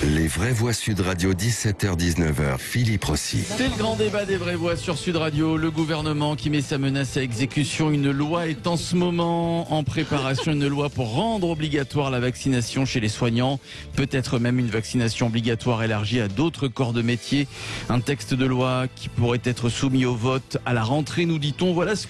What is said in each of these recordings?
Les vraies voix Sud Radio, 17h-19h, Philippe Rossi. C'est le grand débat des vraies voix sur Sud Radio. Le gouvernement qui met sa menace à exécution. Une loi est en ce moment en préparation, une loi pour rendre obligatoire la vaccination chez les soignants. Peut-être même une vaccination obligatoire élargie à d'autres corps de métier. Un texte de loi qui pourrait être soumis au vote à la rentrée, nous dit-on. Voilà ce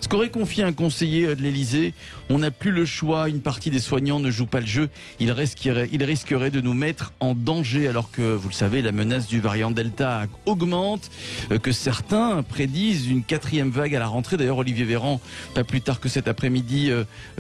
qu'aurait confié un conseiller de l'Elysée. On n'a plus le choix, une partie des soignants ne joue pas le jeu. Il risquerait de nous mettre en danger alors que, vous le savez, la menace du variant Delta augmente, que certains prédisent une 4e vague à la rentrée. D'ailleurs, Olivier Véran, pas plus tard que cet après-midi,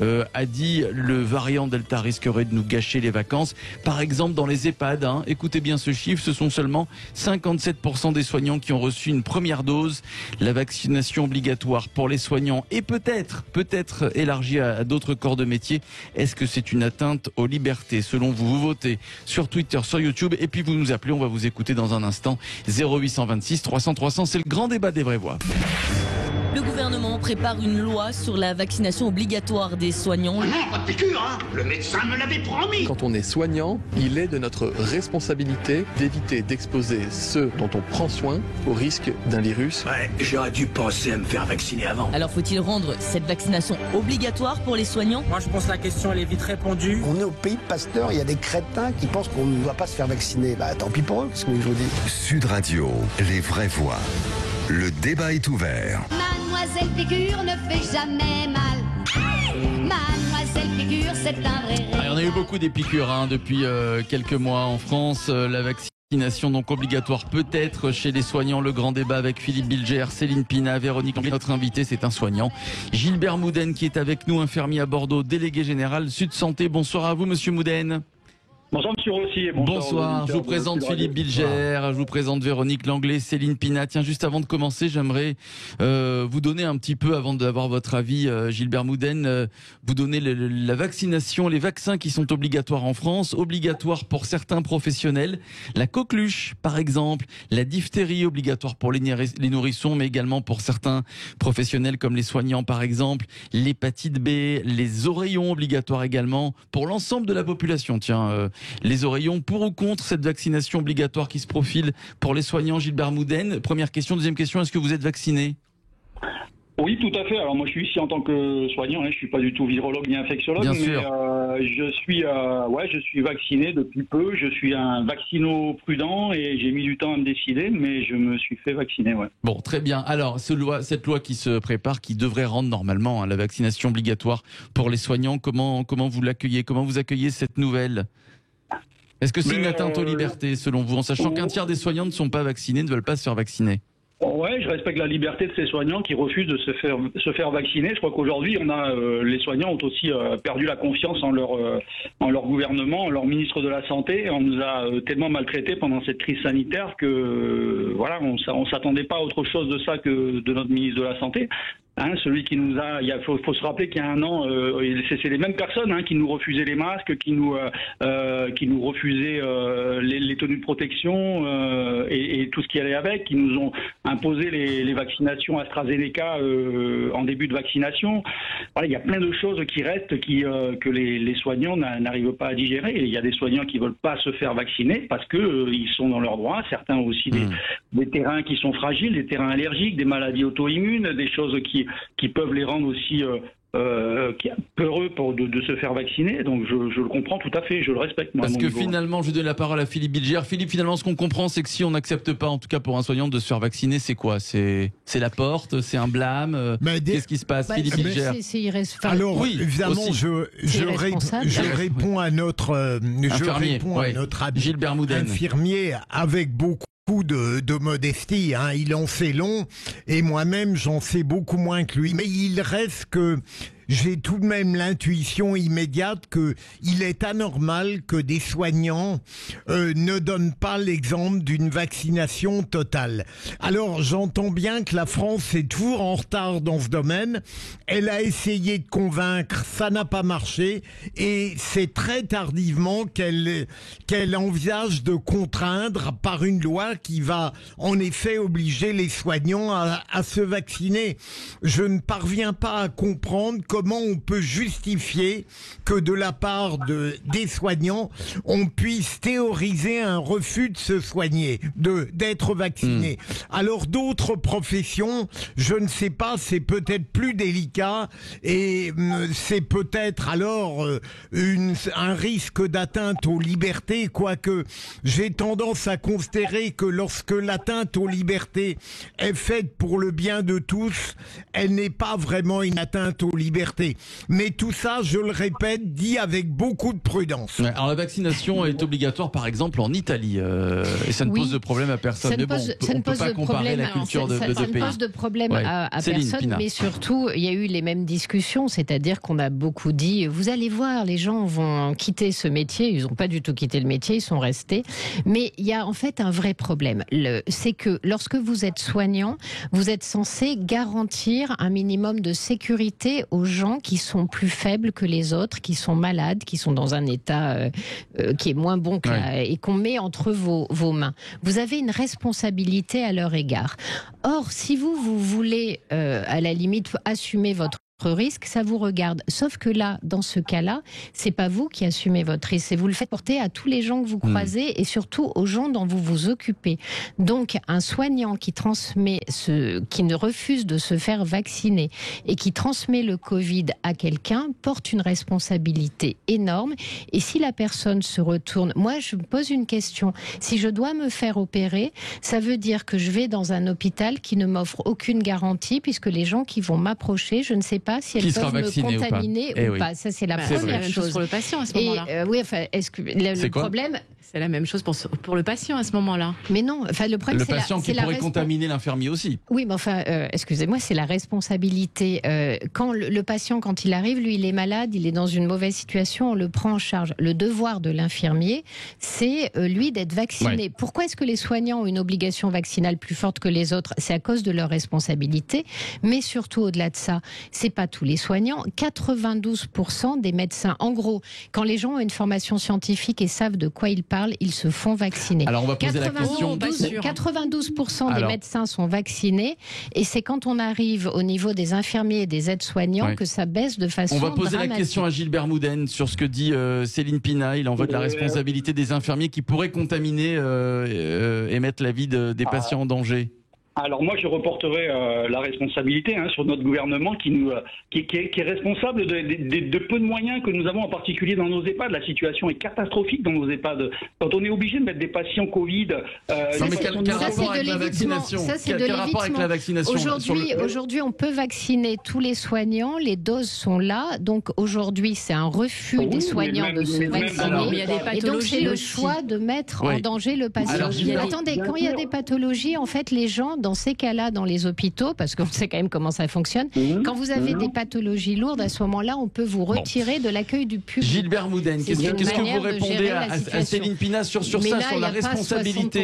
a dit le variant Delta risquerait de nous gâcher les vacances. Par exemple, dans les EHPAD, écoutez bien ce chiffre, ce sont seulement 57% des soignants qui ont reçu une première dose. La vaccination obligatoire pour les soignants et peut-être élargie à d'autres corps de métier. Est-ce que c'est une atteinte aux libertés? Selon vous, vous votez sur Twitter, sur YouTube et puis vous nous appelez, on va vous écouter dans un instant. 0826 300 300, c'est le grand débat des vraies voix. Le gouvernement prépare une loi sur la vaccination obligatoire des soignants. Non, pas de piqûre, hein. Le médecin me l'avait promis. Quand on est soignant, il est de notre responsabilité d'éviter d'exposer ceux dont on prend soin au risque d'un virus. Ouais, j'aurais dû penser à me faire vacciner avant. Alors faut-il rendre cette vaccination obligatoire pour les soignants? Moi je pense que la question elle est vite répondue. On est au pays de Pasteur, il y a des crétins qui pensent qu'on ne doit pas se faire vacciner. Bah tant pis pour eux, qu'est-ce que je vous dis? Sud Radio, les vraies voix. Le débat est ouvert. Mademoiselle Piqûre ne fait jamais mal. Mademoiselle Piqûre, c'est un vrai rêve. On a eu beaucoup des piqûres depuis quelques mois en France. La vaccination donc obligatoire peut-être chez les soignants. Le grand débat avec Philippe Bilger, Céline Pina, Véronique Langlais. Notre invité, c'est un soignant. Gilbert Mouden qui est avec nous, infirmier à Bordeaux, délégué général Sud Santé. Bonsoir à vous, monsieur Mouden. Bonsoir Monsieur Rossi. Bonsoir, je vous présente Philippe Bilger, je vous présente Véronique Langlais, Céline Pina. Tiens, juste avant de commencer, j'aimerais vous donner un petit peu, avant d'avoir votre avis, Gilbert Mouden, vous donner la vaccination, les vaccins qui sont obligatoires en France, obligatoires pour certains professionnels, la coqueluche par exemple, la diphtérie obligatoire pour les nourrissons, mais également pour certains professionnels comme les soignants par exemple, l'hépatite B, les oreillons obligatoires également pour l'ensemble de la population. Tiens, les oreillons, pour ou contre cette vaccination obligatoire qui se profile pour les soignants, Gilbert Mouden? Première question. Deuxième question, est-ce que vous êtes vacciné? Oui, tout à fait. Alors moi je suis ici en tant que soignant, je suis pas du tout virologue ni infectiologue, bien mais sûr. Je suis vacciné depuis peu. Je suis un vaccino-prudent et j'ai mis du temps à me décider, mais je me suis fait vacciner. Ouais. Bon, très bien. Alors cette loi qui se prépare, qui devrait rendre normalement la vaccination obligatoire pour les soignants, comment vous l'accueillez? Comment vous accueillez cette nouvelle? Est-ce que c'est une atteinte aux libertés, selon vous, en sachant qu'un tiers des soignants ne sont pas vaccinés, ne veulent pas se faire vacciner? Ouais, je respecte la liberté de ces soignants qui refusent de se faire vacciner. Je crois qu'aujourd'hui, les soignants ont aussi perdu la confiance en leur gouvernement, en leur ministre de la Santé. On nous a tellement maltraités pendant cette crise sanitaire que on s'attendait pas à autre chose de ça que de notre ministre de la Santé. Celui qui nous a, faut se rappeler qu'il y a un an, c'est les mêmes personnes qui nous refusaient les masques, qui nous refusaient les tenues de protection et tout ce qui allait avec, qui nous ont imposé les vaccinations AstraZeneca en début de vaccination. Voilà, il y a plein de choses qui restent que les soignants n'arrivent pas à digérer. Et il y a des soignants qui veulent pas se faire vacciner parce que ils sont dans leurs droits. Certains ont aussi des terrains qui sont fragiles, des terrains allergiques, des maladies auto-immunes, des choses qui peuvent les rendre aussi peureux de se faire vacciner. Donc je le comprends tout à fait, je le respecte. Moi, parce que finalement, je donne la parole à Philippe Bilger. Philippe, finalement, ce qu'on comprend, c'est que si on n'accepte pas, en tout cas pour un soignant, de se faire vacciner, c'est quoi? C'est la porte? C'est un blâme? Qu'est-ce qui se passe, Philippe Bilger? Alors, oui, évidemment, aussi. je réponds à notre ami Gilbert Mouden, infirmier, avec beaucoup de modestie, il en fait long et moi-même j'en fais beaucoup moins que lui, mais il reste que j'ai tout de même l'intuition immédiate que il est anormal que des soignants ne donnent pas l'exemple d'une vaccination totale. Alors j'entends bien que la France est toujours en retard dans ce domaine. Elle a essayé de convaincre, ça n'a pas marché et c'est très tardivement qu'elle envisage de contraindre par une loi qui va en effet obliger les soignants à se vacciner. Je ne parviens pas à comprendre comment comment on peut justifier que de la part des soignants, on puisse théoriser un refus de se soigner, d'être vacciné. Alors d'autres professions, je ne sais pas, c'est peut-être plus délicat et c'est peut-être alors un risque d'atteinte aux libertés, quoique j'ai tendance à considérer que lorsque l'atteinte aux libertés est faite pour le bien de tous, elle n'est pas vraiment une atteinte aux libertés. Mais tout ça, je le répète, dit avec beaucoup de prudence. Ouais, alors la vaccination est obligatoire par exemple en Italie et ça ne pose de problème à personne. Mais bon, on ne peut pas comparer la culture de deux pays. Ça ne pose de problème à personne, mais surtout, il y a eu les mêmes discussions, c'est-à-dire qu'on a beaucoup dit, vous allez voir, les gens vont quitter ce métier, ils n'ont pas du tout quitté le métier, ils sont restés. Mais il y a en fait un vrai problème. C'est que lorsque vous êtes soignant, vous êtes censé garantir un minimum de sécurité aux gens qui sont plus faibles que les autres, qui sont malades, qui sont dans un état qui est moins bon que et qu'on met entre vos mains. Vous avez une responsabilité à leur égard. Or, si vous voulez, à la limite, assumer votre risque, ça vous regarde. Sauf que là, dans ce cas-là, c'est pas vous qui assumez votre risque, c'est vous le faites porter à tous les gens que vous croisez et surtout aux gens dont vous vous occupez. Donc, un soignant qui qui ne refuse de se faire vacciner et qui transmet le Covid à quelqu'un porte une responsabilité énorme. Et si la personne se retourne, moi, je me pose une question. Si je dois me faire opérer, ça veut dire que je vais dans un hôpital qui ne m'offre aucune garantie puisque les gens qui vont m'approcher, je ne sais pas si elles peuvent me contaminer ou pas. Ça, c'est la première chose. Pour le patient à ce moment-là. Oui, enfin, est-ce que le problème... C'est la même chose pour le patient à ce moment-là. Mais non, enfin, le problème, c'est patient qui pourrait contaminer l'infirmier aussi. Oui, mais enfin, excusez-moi, c'est la responsabilité. Quand le patient, quand il arrive, lui, il est malade, il est dans une mauvaise situation, on le prend en charge. Le devoir de l'infirmier, c'est lui d'être vacciné. Ouais. Pourquoi est-ce que les soignants ont une obligation vaccinale plus forte que les autres ? C'est à cause de leur responsabilité, mais surtout au-delà de ça, c'est pas tous les soignants. 92% des médecins, en gros, quand les gens ont une formation scientifique et savent de quoi ils parlent, ils se font vacciner. Alors on va poser la question. 92% des médecins sont vaccinés et c'est quand on arrive au niveau des infirmiers et des aides-soignants que ça baisse de façon dramatique. On va poser la question à Gilbert Mouden sur ce que dit Céline Pina. Il envoie de la responsabilité des infirmiers qui pourraient contaminer et mettre la vie des patients en danger. Alors moi je reporterai la responsabilité sur notre gouvernement qui est responsable de peu de moyens que nous avons en particulier dans nos EHPAD. La situation est catastrophique dans nos EHPAD. Quand on est obligé de mettre des patients Covid... quel rapport avec la vaccination ? Quel rapport avec la vaccination ? Aujourd'hui on peut vacciner tous les soignants, les doses sont là, donc aujourd'hui c'est un refus des soignants de se vacciner et donc c'est le choix de mettre en danger le patient. Attendez, quand il y a des pathologies, en fait les gens dans ces cas-là, dans les hôpitaux, parce qu'on sait quand même comment ça fonctionne, quand vous avez des pathologies lourdes, à ce moment-là, on peut vous retirer de l'accueil du public. Gilbert Mouden, qu'est-ce que vous répondez à Céline Pina sur ça,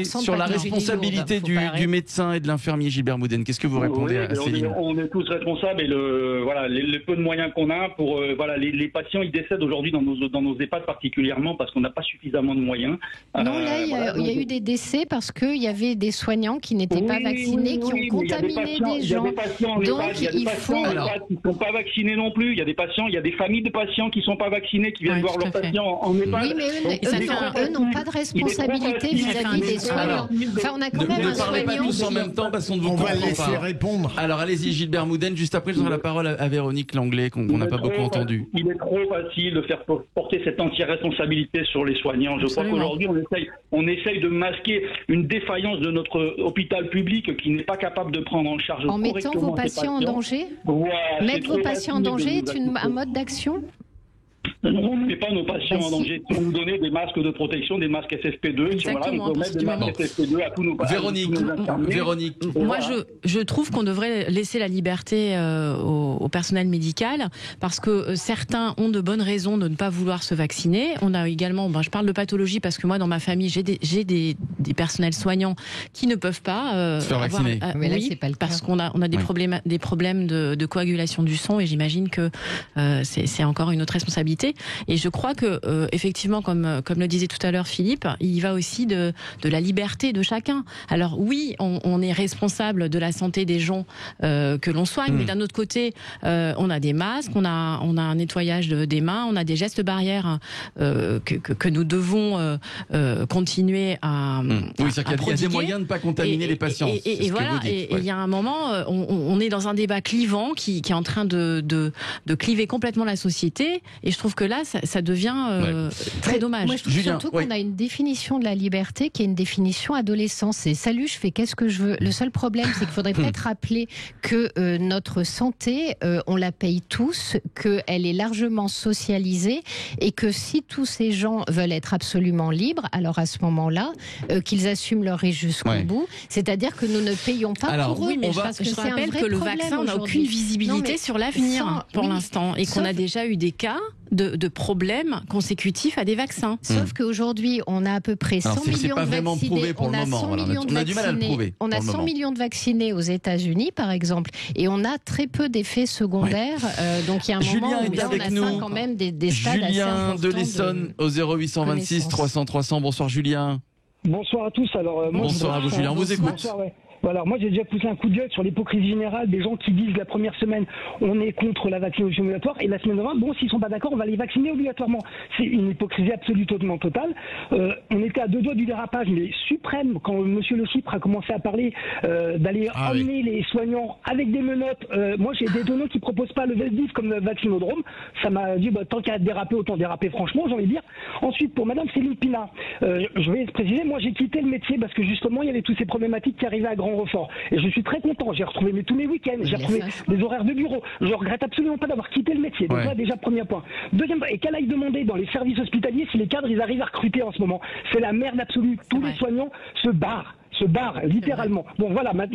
sur la responsabilité du médecin et de l'infirmier, Gilbert Mouden? Qu'est-ce que vous répondez à Céline? On est tous responsables et les peu de moyens qu'on a pour les patients, ils décèdent aujourd'hui dans nos EHPAD particulièrement parce qu'on n'a pas suffisamment de moyens. Non, là, il y a eu des décès parce qu'il y avait des soignants qui n'étaient pas vaccinés, qui ont contaminé des gens. Donc, il faut... qui ne sont pas vaccinés non plus. Il y a des patients, il y a des familles de patients qui ne sont pas vaccinés, qui viennent voir leurs patients en EHPAD. Oui, mais eux n'ont pas de responsabilité vis-à-vis des soignants. Enfin, on a quand même un soignant... Ne parlez pas tous en même temps parce qu'on ne vous comprend pas. On va laisser répondre. Alors, allez-y, Gilbert Mouden. Juste après, je donnerai la parole à Véronique Langlais, qu'on n'a pas beaucoup entendu. Il est trop facile de faire porter cette entière responsabilité sur les soignants. Je crois qu'aujourd'hui, on essaye de masquer une défaillance de notre hôpital public qui n'est pas capable de prendre en charge en mettant vos patients en danger. Mettre vos patients en danger est un mode d'action. On ne met pas nos patients en danger. Si on nous donnait des masques de protection, des masques FFP2, on peut mettre des masques FFP2 à tous nos patients. Véronique. Moi, je trouve qu'on devrait laisser la liberté au personnel médical parce que certains ont de bonnes raisons de ne pas vouloir se vacciner. On a également, je parle de pathologie parce que moi, dans ma famille, j'ai des personnels soignants qui ne peuvent pas se faire vacciner. Mais là, c'est pas le cas. Parce qu'on a des problèmes de coagulation du sang et j'imagine que c'est encore une autre responsabilité. Et je crois que effectivement, comme le disait tout à l'heure Philippe, il va aussi de la liberté de chacun. Alors oui, on est responsable de la santé des gens que l'on soigne, mais d'un autre côté, on a des masques, on a un nettoyage des mains, on a des gestes barrières que nous devons continuer à. Oui, c'est-à-dire qu'il y a des moyens de ne pas contaminer les patients. Et voilà, et il y a un moment, on est dans un débat clivant qui est en train de cliver complètement la société, et je trouve que là, ça devient très dommage. Moi, je trouve surtout qu'on a une définition de la liberté qui est une définition adolescence. C'est salut, je fais qu'est-ce que je veux. Le seul problème, c'est qu'il faudrait peut-être rappeler que notre santé, on la paye tous, qu'elle est largement socialisée, et que si tous ces gens veulent être absolument libres, alors à ce moment-là, qu'ils assument leur risque jusqu'au bout. C'est-à-dire que nous ne payons pas pour eux. Oui, mais je rappelle que le vaccin n'a aucune visibilité sur l'avenir pour l'instant, et qu'on a déjà eu des cas de problèmes consécutifs à des vaccins. Sauf qu'aujourd'hui, on a à peu près 100 millions de vaccinés. On a du mal à le prouver. On a 100 millions de vaccinés aux États-Unis, par exemple, et on a très peu d'effets secondaires. Donc il y a un moment où là, on a quand même des stades assez Julien importants de l'Essonne au 0826 300 300. Bonsoir Julien. Bonsoir à tous. Alors, bonsoir à vous Julien, on vous écoute. Bonsoir, Voilà, moi j'ai déjà poussé un coup de gueule sur l'hypocrisie générale des gens qui disent la première semaine on est contre la vaccination obligatoire, et la semaine 20, bon, s'ils sont pas d'accord, on va les vacciner obligatoirement. C'est une hypocrisie absolument totale. On était à deux doigts du dérapage, mais suprême, quand monsieur Le Chypre a commencé à parler d'aller emmener les soignants avec des menottes. Moi j'ai des données qui proposent pas le Valdis comme le vaccinodrome. Ça m'a dit tant qu'à déraper, autant déraper, franchement, j'ai envie de dire. Ensuite, pour madame Céline Pina, je vais préciser, moi j'ai quitté le métier parce que justement il y avait toutes ces problématiques qui arrivaient à grand renfort. Et je suis très content. J'ai retrouvé tous mes week-ends, j'ai retrouvé des horaires de bureau. Je regrette absolument pas d'avoir quitté le métier. Donc là, déjà, premier point. Deuxième point, et qu'elle aille demander dans les services hospitaliers si les cadres, ils arrivent à recruter en ce moment. C'est la merde absolue. Tous les soignants se barrent littéralement. Bon voilà, madame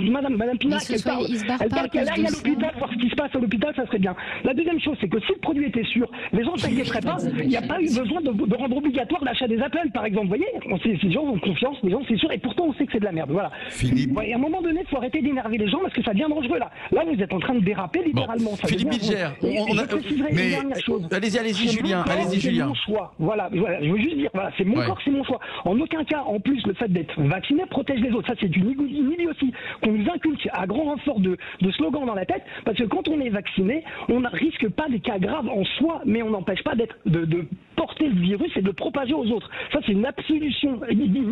Pina, elle parle qu'elle aille à l'hôpital voir ce qui se passe à l'hôpital, ça serait bien. La deuxième chose, c'est que si le produit était sûr, les gens ne s'inquiéteraient pas. Il n'y a pas eu besoin de rendre obligatoire l'achat des Apple, par exemple. Vous voyez, les gens ont confiance, les gens c'est sûr, et pourtant on sait que c'est de la merde. Voilà. Philippe. Et à un moment donné, il faut arrêter d'énerver les gens parce que ça devient dangereux là. Là, vous êtes en train de déraper littéralement. Bon. Philippe Bilger, je préciserai une dernière chose. Allez-y Julien, C'est mon choix. Voilà, je veux juste dire, voilà, c'est mon corps, c'est mon choix. En aucun cas, en plus, le fait d'être vacciné protège les autres. Ça, c'est une idiotie qu'on nous inculque à grand renfort de slogans dans la tête, parce que quand on est vacciné, on ne risque pas des cas graves en soi, mais on n'empêche pas de porter le virus et de le propager aux autres. Ça, c'est une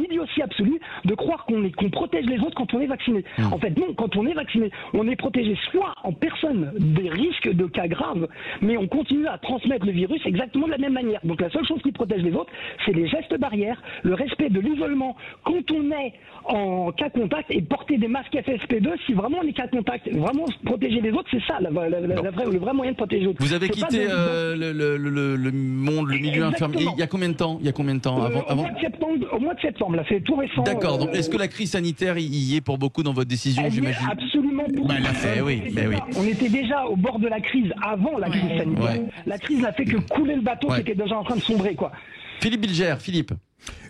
idiotie absolue de croire qu'on protège les autres quand on est vacciné. En fait, non, quand on est vacciné, on est protégé soit en personne des risques de cas graves, mais on continue à transmettre le virus exactement de la même manière. Donc la seule chose qui protège les autres, c'est les gestes barrières, le respect de l'isolement quand on est en cas contact, et porter des masques FFP2 si vraiment on est cas contact. Vraiment protéger les autres, c'est ça le vrai moyen de protéger les autres. Vous avez quitté le monde, le milieu infirmier il y a combien de temps avant... Au mois de septembre, là, c'est tout récent. D'accord, donc est-ce que la crise sanitaire y est pour beaucoup dans votre décision, j'imagine? Absolument pour tout. Oui. On était déjà au bord de la crise avant la crise sanitaire. La crise n'a fait que couler le bateau qui était déjà en train de sombrer, quoi. Philippe Bilger, Philippe.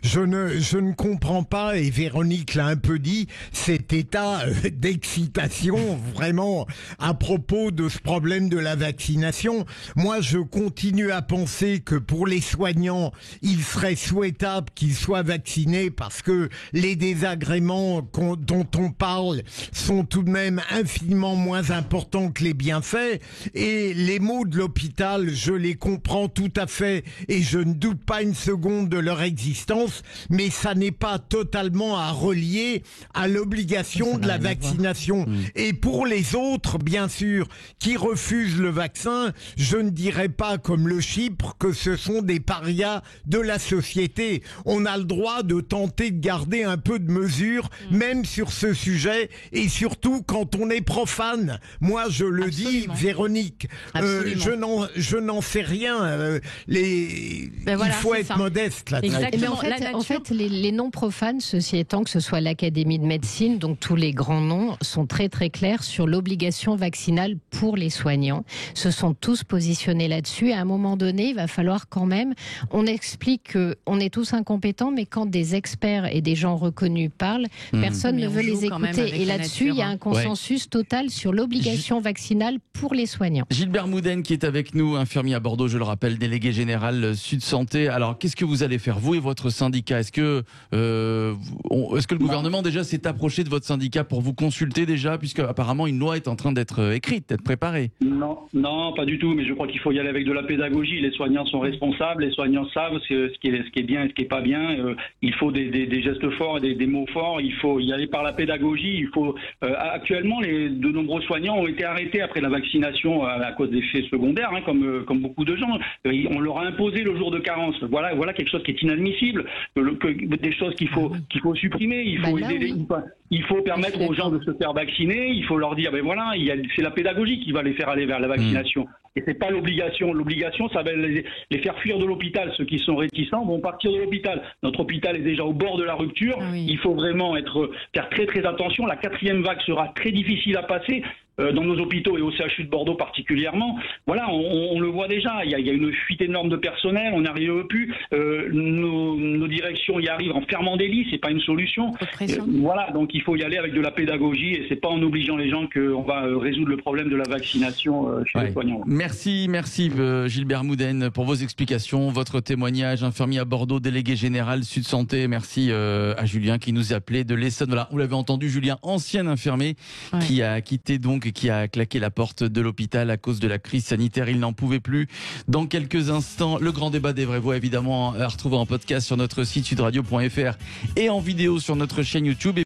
Je ne comprends pas, et Véronique l'a un peu dit, cet état d'excitation vraiment à propos de ce problème de la vaccination. Moi, je continue à penser que pour les soignants, il serait souhaitable qu'ils soient vaccinés parce que les désagréments dont on parle sont tout de même infiniment moins importants que les bienfaits. Et les maux de l'hôpital, je les comprends tout à fait et je ne doute pas une seconde de leur existence. Mais ça n'est pas totalement à relier à l'obligation de la vaccination. Et pour les autres, bien sûr, qui refusent le vaccin, je ne dirais pas comme Le Chypre que ce sont des parias de la société. On a le droit de tenter de garder un peu de mesure, même sur ce sujet, et surtout quand on est profane. Moi, je le dis, Véronique, je n'en sais rien. Il faut être modeste là-dessus. Exactement. fait, les noms profanes, ceci étant, que ce soit l'Académie de médecine, donc tous les grands noms, sont très très clairs sur l'obligation vaccinale pour les soignants. Se sont tous positionnés là-dessus. À un moment donné, il va falloir quand même, on explique qu'on est tous incompétents, mais quand des experts et des gens reconnus parlent, personne ne veut les écouter. Et là-dessus, il y a un consensus total sur l'obligation vaccinale pour les soignants. Gilbert Mouden qui est avec nous, infirmier à Bordeaux, je le rappelle, délégué général Sud Santé. Alors, qu'est-ce que vous allez faire, vous et votre syndicat? Est-ce que le gouvernement déjà s'est approché de votre syndicat pour vous consulter déjà, puisque apparemment une loi est en train d'être écrite, d'être préparée? Non, pas du tout, mais je crois qu'il faut y aller avec de la pédagogie. Les soignants sont responsables, les soignants savent ce qui est bien et ce qui est pas bien. Il faut des gestes forts et des mots forts, il faut y aller par la pédagogie. Actuellement, de nombreux soignants ont été arrêtés après la vaccination à cause d'effets secondaires, comme beaucoup de gens. On leur a imposé le jour de carence. Voilà quelque chose qui est inadmissible, des choses qu'il faut supprimer. Il faut permettre aux gens de se faire vacciner. Il faut leur dire, c'est la pédagogie qui va les faire aller vers la vaccination. Et c'est pas l'obligation. L'obligation, ça va les faire fuir de l'hôpital. Ceux qui sont réticents vont partir de l'hôpital. Notre hôpital est déjà au bord de la rupture. Il faut vraiment faire très très attention. La 4e vague sera très difficile à passer. Dans nos hôpitaux et au CHU de Bordeaux particulièrement, on le voit déjà, il y a une fuite énorme de personnel, on n'arrive plus, nos directions y arrivent en fermant des lits, c'est pas une solution. Donc il faut y aller avec de la pédagogie et c'est pas en obligeant les gens qu'on va résoudre le problème de la vaccination chez les soignants. Merci Gilbert Mouden pour vos explications, votre témoignage, infirmier à Bordeaux, délégué général Sud Santé. Merci à Julien qui nous appelait de l'Essonne. Voilà, vous l'avez entendu, Julien, ancien infirmier qui a quitté qui a claqué la porte de l'hôpital à cause de la crise sanitaire. Il n'en pouvait plus. Dans quelques instants, le grand débat des vraies voix, évidemment, à retrouver en podcast sur notre site sudradio.fr et en vidéo sur notre chaîne YouTube.